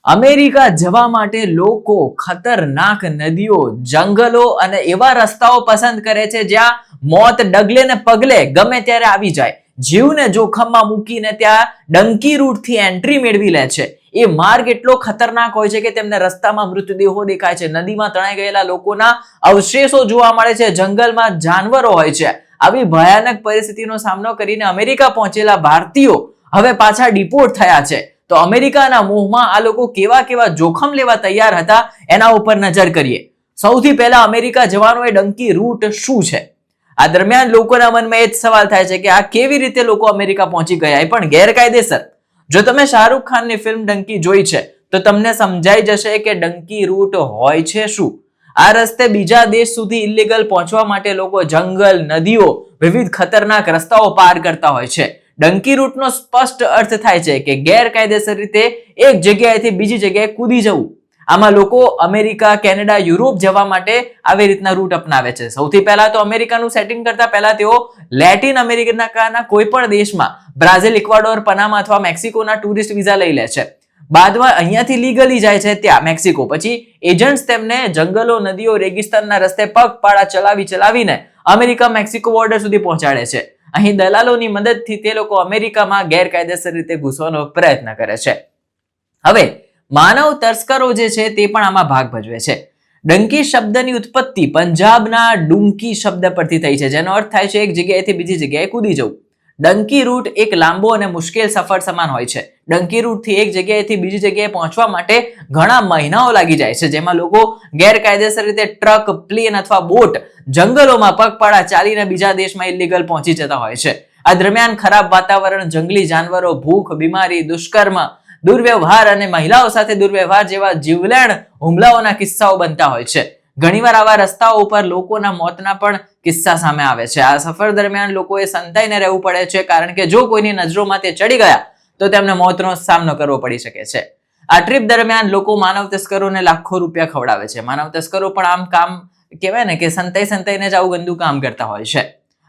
America જવા માટે લોકો ખતરનાક નદીઓ, જંગલો અને એવા રસ્તાઓ પસંદ કરે છે જ્યાં મોત ડગલે ને પગલે ગમે ત્યારે આવી જાય. જીવને જોખમમાં મૂકીને ત્યાં ડંકી રૂટથી એન્ટ્રી મેળવી લે છે. એ માર્ગ એટલો ખતરનાક હોય છે કે તેમને રસ્તામાં મૃતદેહો દેખાય છે, નદીમાં તણાઈ ગયેલા લોકોના અવશેષો જોવા મળે છે, જંગલમાં જાનવરો હોય છે. આવી ભયાનક પરિસ્થિતિનો સામનો કરીને અમેરિકા પહોંચેલા ભારતીયો હવે પાછા ડિપોર્ટ થયા છે. તો અમેરિકાના મોહમાં આ લોકો કેવા કેવા જોખમ લેવા તૈયાર હતા એના ઉપર નજર કરીએ. સૌથી પહેલા અમેરિકા જવાનો એ ડંકી રૂટ શું છે? આ દરમિયાન લોકોના મનમાં એ જ સવાલ થાય છે કે આ કેવી રીતે લોકો અમેરિકા પહોંચી ગયા, એ પણ ગેરકાયદેસર. જો તમે શાહરૂખ ખાનની ફિલ્મ ડંકી જોઈ છે તો તમને સમજાઈ જશે કે ડંકી રૂટ હોય છે શું. આ રસ્તે બીજા દેશ સુધી ઇલીગલ પહોંચવા માટે લોકો જંગલ, નદીઓ, વિવિધ ખતરનાક રસ્તાઓ પાર કરતા હોય છે. ડંકી રૂટનો સ્પષ્ટ અર્થ થાય છે કે ગેરકાયદેસર રીતે એક જગ્યાએથી બીજી જગ્યાએ કૂદી જવું. આમાં લોકો અમેરિકા, કેનેડા, યુરોપ જવા માટે આવી રીતના રૂટ અપનાવે છે. સૌથી પહેલા તો અમેરિકાનું સેટિંગ કરતા પહેલા તેઓ લેટિન અમેરિકાના કોઈ પણ દેશમાં બ્રાઝિલ, ઇક્વાડોર, પનામા અથવા મેક્સિકોના ટુરિસ્ટ વિઝા લઈ લે છે. બાદમાં અહીંયાથી લીગલી જાય છે ત્યાં મેક્સિકો. પછી એજન્ટ્સ તેમને જંગલો, નદીઓ, રેગિસ્તાનના રસ્તે પગપાળા ચલાવીને અમેરિકા મેક્સિકો બોર્ડર સુધી પહોંચાડે છે. અહીં દલાલોની મદદથી તે લોકો અમેરિકામાં ગેરકાયદેસર રીતે ઘૂસવાનો પ્રયત્ન કરે છે. હવે માનવ તસ્કરો જે છે તે પણ આમાં ભાગ ભજવે છે. ડંકી શબ્દની ઉત્પત્તિ પંજાબના ડુંકી શબ્દ પરથી થઈ છે, જેનો અર્થ થાય છે એક જગ્યાએથી બીજી જગ્યાએ કૂદી જવું. ડંકી રૂટ એક લાંબો અને મુશ્કેલ સફર સમાન હોય છે. ડંકી રૂટથી એક જગ્યાએથી બીજી જગ્યાએ પહોંચવા માટે ઘણા મહિનાઓ લાગી જાય છે, જેમાં લોકો ગેરકાયદેસર રીતે ટ્રક, પ્લેન અથવા બોટ, જંગલોમાં પગપાળા ચાલીને બીજા દેશમાં ઇલીગલ પહોંચી જતા હોય છે. આ દરમિયાન ખરાબ વાતાવરણ, જંગલી જાનવરો, ભૂખ, બીમારી, દુષ્કર્મ, દુર્વ્યવહાર અને મહિલાઓ સાથે દુર્વ્યવહાર જેવા જીવલેણ હુમલાઓના કિસ્સાઓ બનતા હોય છે. ઘણીવાર આવા રસ્તાઓ ઉપર લોકોના મોતના પણ કિસ્સા સામે આવે છે. આ સફર દરમિયાન લોકોએ સંતાઈને રહેવું પડે છે, કારણ કે જો કોઈની નજરોમાં તે ચડી ગયા તો તેમને મોતનો સામનો કરવો પડી શકે છે. આ ટ્રીપ દરમિયાન લોકો માનવ તસ્કરોને લાખો રૂપિયા ખવડાવે છે. માનવ તસ્કરો પણ આમ કામ કહેવાય ને કે સંતાઈને જ આવું ગંદુ કામ કરતા હોય છે.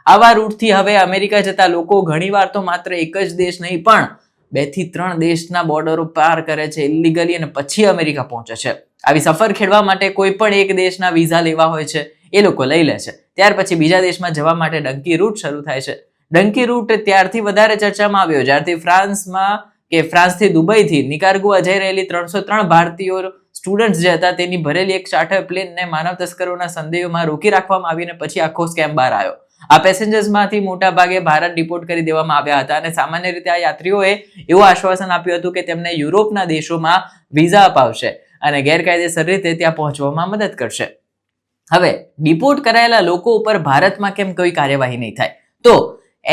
આવા રૂટથી હવે અમેરિકા જતા લોકો ઘણીવાર તો માત્ર એક જ દેશ નહીં પણ 2 થી 3 દેશના બોર્ડરો પાર કરે છે ઇલીગલી અને પછી અમેરિકા પહોંચે છે. આવી સફર ખેડવા માટે કોઈ પણ એક દેશના વિઝા લેવા હોય છે, એ લોકો લઈ લે છે. ત્યાર પછી બીજા દેશમાં જવા માટે ડંકી રૂટ શરૂ થાય છે. ડંકી રૂટ ત્યારથી વધારે ચર્ચામાં આવ્યો જ્યારથી ફ્રાન્સથી દુબઈથી નિકારાગુઆ જઈ રહેલી 303 ભારતીયો સ્ટુડન્ટ્સ જે હતા તેની ભરેલી એક ચાર્ટર પ્લેનને માનવ તસ્કરોના સંદેહોમાં રોકી રાખવામાં આવીને પછી આખો સ્કેમ બહાર આવ્યો. આ પેસેન્જર્સમાંથી મોટા ભાગે ભારત ડિપોર્ટ કરી દેવામાં આવ્યા હતા અને સામાન્ય રીતે આ યાત્રીઓએ એવું આશ્વાસન આપ્યું હતું કે તેમને યુરોપના દેશોમાં વિઝા અપાવશે અને ગેરકાયદેસર રીતે ત્યાં પહોંચવામાં મદદ કરશે. હવે ડિપોર્ટ કરાયેલા લોકો ઉપર ભારતમાં કેમ કોઈ કાર્યવાહી નહીં થાય? તો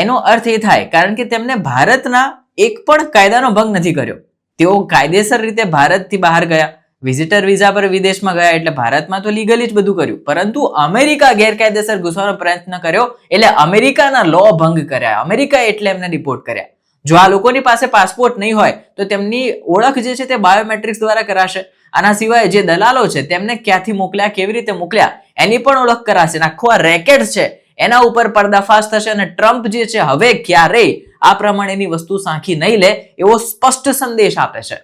એનો અર્થ એ થાય કારણ કે તેમને ભારતના એક પણ કાયદાનો ભંગ નથી કર્યો. તેઓ કાયદેસર રીતે ભારતથી બહાર ગયા, વિઝિટર વિઝા પર વિદેશમાં ગયા, એટલે ભારતમાં તો લીગલી જ બધું કર્યું. પરંતુ અમેરિકા ગેરકાયદેસર ઘૂસવાનો પ્રયત્ન કર્યો એટલે અમેરિકાના લો ભંગ કર્યા. અમેરિકા એટલે એમને ડિપોર્ટ કર્યા. જો આ લોકોની પાસે પાસપોર્ટ નહીં હોય તો તેમની ઓળખ જે છે તે બાયોમેટ્રિક્સ દ્વારા કરાશે. આના સિવાય જે દલાલો છે તેમને ક્યાંથી મોકલ્યા, કેવી રીતે મોકલ્યા એની પણ ઓળખ કરાશે. આખો આ રેકેટ છે એના ઉપર પર્દાફાશ થશે અને ટ્રમ્પ જે છે હવે ક્યારેય આ પ્રમાણેની વસ્તુ સાંખી નહીં લે એવો સ્પષ્ટ સંદેશ આપે છે.